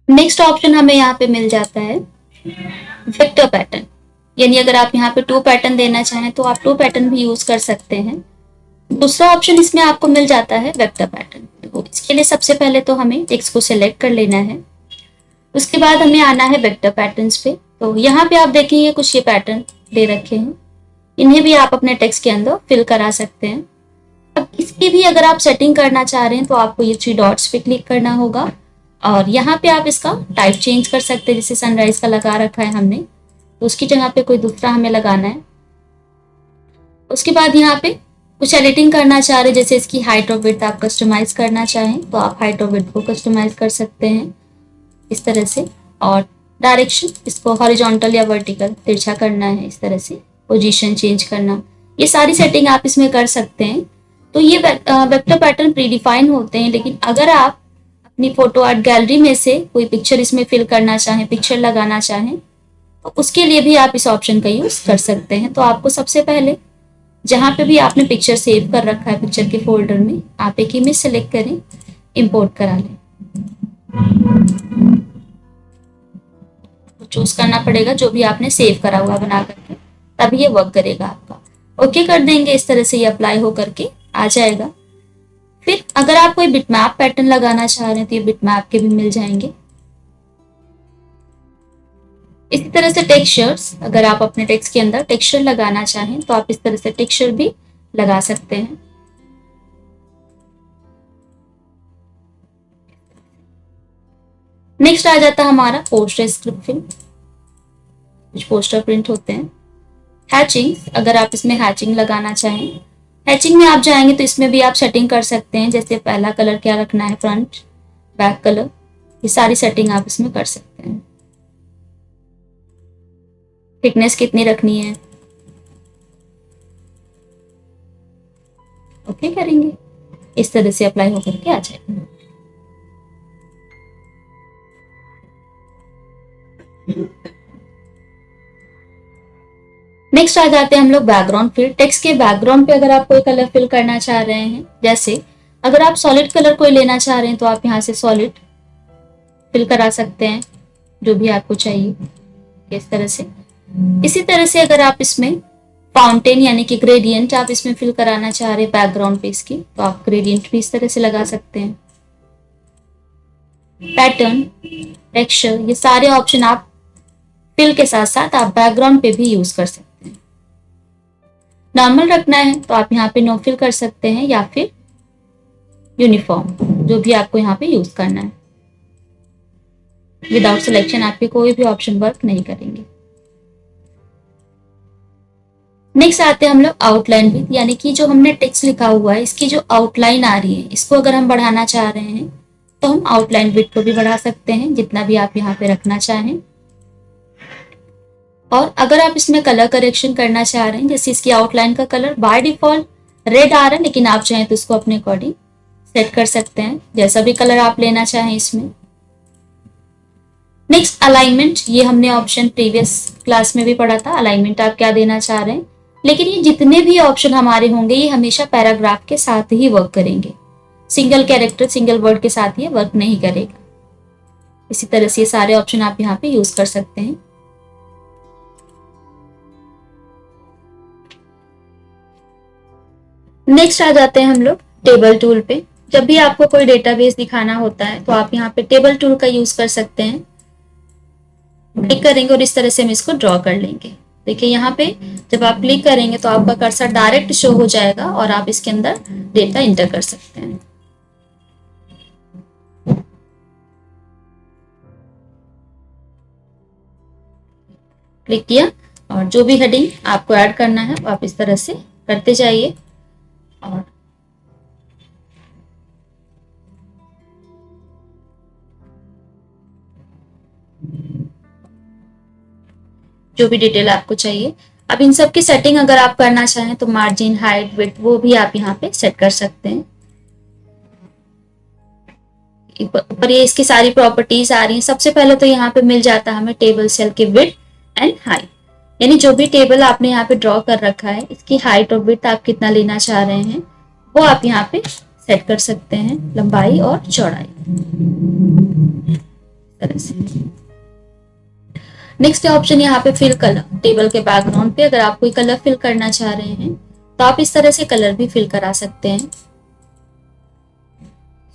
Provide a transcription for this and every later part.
Next option हमें यहाँ पे मिल जाता है वेक्टर पैटर्न, यानी अगर आप यहाँ पे 2 पैटर्न देना चाहें तो आप 2 पैटर्न भी यूज कर सकते हैं। दूसरा ऑप्शन इसमें आपको मिल जाता है वेक्टर पैटर्न। तो इसके लिए सबसे पहले तो हमें टेक्स्ट को सिलेक्ट कर लेना है, उसके बाद हमें आना है वेक्टर पैटर्न्स पे। तो यहाँ पे आप देखेंगे कुछ ये पैटर्न दे रखे हैं, इन्हें भी आप अपने टेक्स्ट के अंदर फिल करा सकते हैं। अब इसकी भी अगर आप सेटिंग करना चाह रहे हैं तो आपको ये 3 डॉट्स पे क्लिक करना होगा और यहाँ पे आप इसका टाइप चेंज कर सकते हैं। जैसे सनराइज का लगा रखा है हमने, तो उसकी जगह पे कोई दूसरा हमें लगाना है। उसके बाद यहाँ पे कुछ एडिटिंग करना चाह रहे हैं, जैसे इसकी हाइट और विड्थ आप कस्टमाइज करना चाहें तो आप हाइट और विड्थ को कस्टमाइज कर सकते हैं इस तरह से। और डायरेक्शन, इसको हॉरिजॉन्टल या वर्टिकल तिरछा करना है इस तरह से, पोजीशन चेंज करना, ये सारी सेटिंग आप इसमें कर सकते हैं। तो ये वेक्टर पैटर्न प्रीडिफाइन होते हैं, लेकिन अगर आप अपनी फोटो आर्ट गैलरी में से कोई पिक्चर इसमें फिल करना चाहें, पिक्चर लगाना चाहें, तो उसके लिए भी आप इस ऑप्शन का यूज कर सकते हैं। तो आपको सबसे पहले जहां पे भी आपने पिक्चर सेव कर रखा है पिक्चर के फोल्डर में, आप एक इमेज सेलेक्ट करें, इंपोर्ट करा लें। तो चूज करना पड़ेगा जो भी आपने सेव करा हुआ बना करके, तभी ये वर्क करेगा आपका। ओके कर देंगे, इस तरह से ये अप्लाई हो करके आ जाएगा। फिर अगर आप कोई बिटमैप पैटर्न लगाना चाह रहे हैं तो ये बिटमैप के भी मिल जाएंगे। इसी तरह से टेक्सचर्स, अगर आप अपने टेक्स्ट के अंदर टेक्सचर लगाना चाहें तो आप इस तरह से टेक्सचर भी लगा सकते हैं। नेक्स्ट आ जाता है हमारा पोस्टर स्क्रिप्ट फिल, कुछ पोस्टर प्रिंट होते हैं। हैचिंग, अगर आप इसमें हैचिंग लगाना चाहें, हैचिंग में आप जाएंगे तो इसमें भी आप सेटिंग कर सकते हैं। जैसे पहला कलर क्या रखना है, फ्रंट बैक कलर, ये सारी सेटिंग आप इसमें कर सकते हैं। थिकनेस कितनी रखनी है, ओके करेंगे, इस तरह से अप्लाई होकर के आ जाएगा। नेक्स्ट आ जाते हैं हम लोग बैकग्राउंड फिल। टेक्स्ट के बैकग्राउंड पे अगर आप कोई कलर फिल करना चाह रहे हैं, जैसे अगर आप सॉलिड कलर कोई लेना चाह रहे हैं तो आप यहाँ से सॉलिड फिल करा सकते हैं, जो भी आपको चाहिए इस तरह से। इसी तरह से अगर आप इसमें फाउंटेन यानी कि ग्रेडियंट आप इसमें फिल कराना चाह रहे हैं बैकग्राउंड पे इसकी, तो आप ग्रेडियंट भी इस तरह से लगा सकते हैं। पैटर्न, टेक्सचर, ये सारे ऑप्शन आप फिल के साथ साथ आप बैकग्राउंड पे भी यूज कर सकते हैं। नॉर्मल रखना है तो आप यहाँ पे नो फिल कर सकते हैं, या फिर यूनिफॉर्म, जो भी आपको यहाँ पे यूज करना है। विदाउट सिलेक्शन आपके कोई भी ऑप्शन वर्क नहीं करेंगे। नेक्स्ट आते हैं हम लोग आउटलाइन विथ, यानी कि जो हमने टेक्स्ट लिखा हुआ है इसकी जो आउटलाइन आ रही है, इसको अगर हम बढ़ाना चाह रहे हैं तो हम आउटलाइन विथ को भी बढ़ा सकते हैं, जितना भी आप यहाँ पे रखना चाहें। और अगर आप इसमें कलर करेक्शन करना चाह रहे हैं, जैसे इसकी आउटलाइन का कलर बाय डिफॉल्ट रेड आ रहा है, लेकिन आप चाहें तो इसको अपने अकॉर्डिंग सेट कर सकते हैं, जैसा भी कलर आप लेना चाहें इसमें। नेक्स्ट अलाइनमेंट, ये हमने ऑप्शन प्रीवियस क्लास में भी पढ़ा था, अलाइनमेंट आप क्या देना चाह रहे हैं। लेकिन ये जितने भी ऑप्शन हमारे होंगे ये हमेशा पैराग्राफ के साथ ही वर्क करेंगे, सिंगल कैरेक्टर सिंगल वर्ड के साथ ये वर्क नहीं करेगा। इसी तरह से ये सारे ऑप्शन आप यहाँ पे यूज कर सकते हैं। नेक्स्ट आ जाते हैं हम लोग टेबल टूल पे। जब भी आपको कोई डेटाबेस दिखाना होता है तो आप यहाँ पे टेबल टूल का यूज कर सकते हैं। क्लिक करेंगे और इस तरह से हम इसको ड्रॉ कर लेंगे। देखिए यहाँ पे जब आप क्लिक करेंगे तो आपका कर्सर डायरेक्ट शो हो जाएगा और आप इसके अंदर डेटा इंटर कर सकते हैं। क्लिक किया और जो भी हेडिंग आपको ऐड करना है आप इस तरह से करते जाइए। और जो भी डिटेल आपको चाहिए, अब इन सब की सेटिंग अगर आप करना चाहें तो मार्जिन, हाइट, विड्थ वो भी आप यहाँ पे सेट कर सकते हैं। ऊपर ये इसकी सारी प्रॉपर्टीज आ रही हैं। सबसे पहले तो यहाँ पे मिल जाता है हमें टेबल सेल की विड्थ एंड हाइट, यानी जो भी टेबल आपने यहाँ पे ड्रॉ कर रखा है इसकी हाइट और विड्थ आप कितना लेना चाह रहे हैं वो आप यहाँ पे सेट कर सकते हैं, लंबाई और चौड़ाई। तरह से। नेक्स्ट ऑप्शन यहाँ पे फिल कलर। टेबल के बैकग्राउंड पे अगर आप कोई कलर फिल करना चाह रहे हैं तो आप इस तरह से कलर भी फिल करा सकते हैं,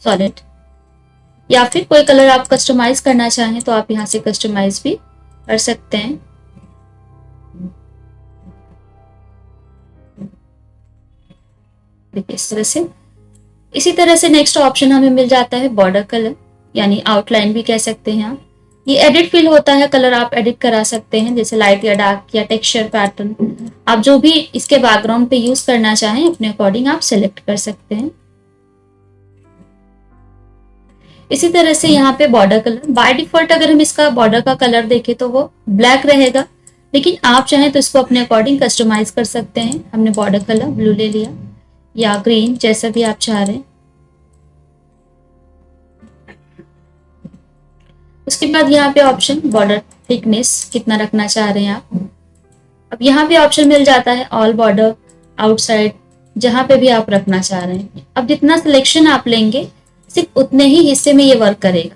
सॉलिड। या फिर कोई कलर आप कस्टमाइज करना चाहें तो आप यहाँ से कस्टमाइज भी कर सकते हैं। देखिए इस तरह से। इसी तरह से नेक्स्ट ऑप्शन हमें मिल जाता है बॉर्डर कलर, यानी आउटलाइन भी कह सकते हैं आप। ये एडिट फील होता है, कलर आप एडिट करा सकते हैं, जैसे लाइट या डार्क या टेक्सचर पैटर्न। आप जो भी इसके बैकग्राउंड पे यूज करना चाहें अपने अकॉर्डिंग आप सेलेक्ट कर सकते हैं। इसी तरह से यहाँ पे बॉर्डर कलर, बाय डिफॉल्ट अगर हम इसका बॉर्डर का कलर देखें तो वो ब्लैक रहेगा, लेकिन आप चाहें तो इसको अपने अकॉर्डिंग कस्टमाइज कर सकते हैं। हमने बॉर्डर कलर ब्लू ले लिया या ग्रीन, जैसा भी आप चाह रहे हैं। उसके बाद यहाँ पे ऑप्शन बॉर्डर थिकनेस कितना रखना चाह रहे हैं आप। अब यहाँ पे ऑप्शन मिल जाता है ऑल बॉर्डर, आउटसाइड, जहां पे भी आप रखना चाह रहे हैं। अब जितना सिलेक्शन आप लेंगे सिर्फ उतने ही हिस्से में ये वर्क करेगा।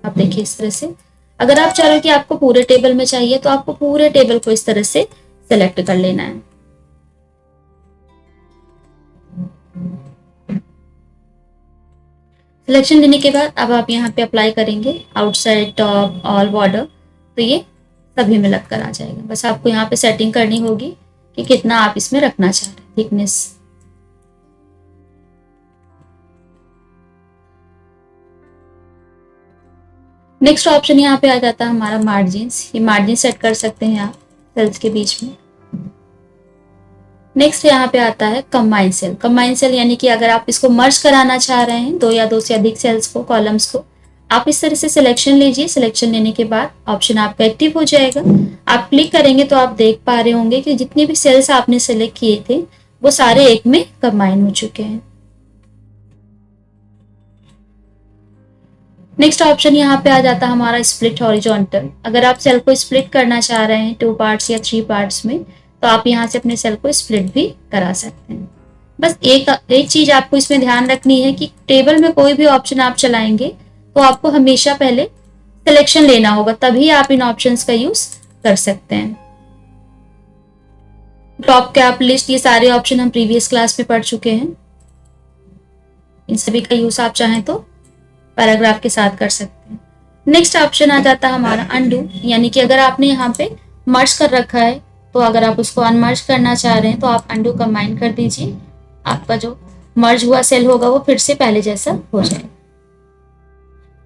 आप देखिए इस तरह से। अगर आप चाह रहे हो कि आपको पूरे टेबल में चाहिए तो आपको पूरे टेबल को इस तरह से सेलेक्ट कर लेना है। सिलेक्शन लेने के बाद अब आप यहाँ पे अप्लाई करेंगे आउटसाइड, टॉप, ऑल बॉर्डर, तो ये सभी में लग कर आ जाएगा। बस आपको यहाँ पे सेटिंग करनी होगी कि कितना आप इसमें रखना चाह रहे हैं थिकनेस। नेक्स्ट ऑप्शन यहाँ पे आ जाता है हमारा मार्जिन्स। ये मार्जिन सेट कर सकते हैं आप सेल्स के बीच में। नेक्स्ट यहाँ पे आता है कंबाइन सेल। कंबाइन सेल यानी कि अगर आप इसको मर्ज कराना चाह रहे हैं दो या दो से अधिक सेल्स को, कॉलम्स को, आप इस तरह से सिलेक्शन लीजिए। सिलेक्शन लेने के बाद ऑप्शन आपका एक्टिव हो जाएगा। आप क्लिक करेंगे तो आप देख पा रहे होंगे कि जितने भी सेल्स आपने सेलेक्ट किए थे वो सारे एक में कंबाइन हो चुके हैं। नेक्स्ट ऑप्शन यहाँ पे आ जाता है हमारा स्प्लिट हॉरिजॉन्टल। अगर आप सेल को स्प्लिट करना चाह रहे हैं 2 पार्ट्स या 3 पार्ट्स में तो आप यहाँ से अपने सेल को स्प्लिट भी करा सकते हैं। बस एक चीज आपको इसमें ध्यान रखनी है कि टेबल में कोई भी ऑप्शन आप चलाएंगे तो आपको हमेशा पहले सिलेक्शन लेना होगा, तभी आप इन ऑप्शंस का यूज कर सकते हैं। टॉप, कैप, लिस्ट, ये सारे ऑप्शन हम प्रीवियस क्लास में पढ़ चुके हैं। इन सभी का यूज आप चाहें तो पैराग्राफ के साथ कर सकते हैं। नेक्स्ट ऑप्शन आ जाता है हमारा अनडू, यानी कि अगर आपने यहाँ पे मर्ज कर रखा है तो अगर आप उसको अनमर्ज करना चाह रहे हैं तो आप अनडू कंबाइन कर दीजिए। आपका जो मर्ज हुआ सेल होगा वो फिर से पहले जैसा हो जाएगा।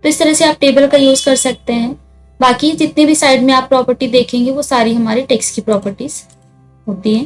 तो इस तरह से आप टेबल का यूज कर सकते हैं। बाकी जितने भी साइड में आप प्रॉपर्टी देखेंगे वो सारी हमारी टेक्स्ट की प्रॉपर्टीज होती हैं।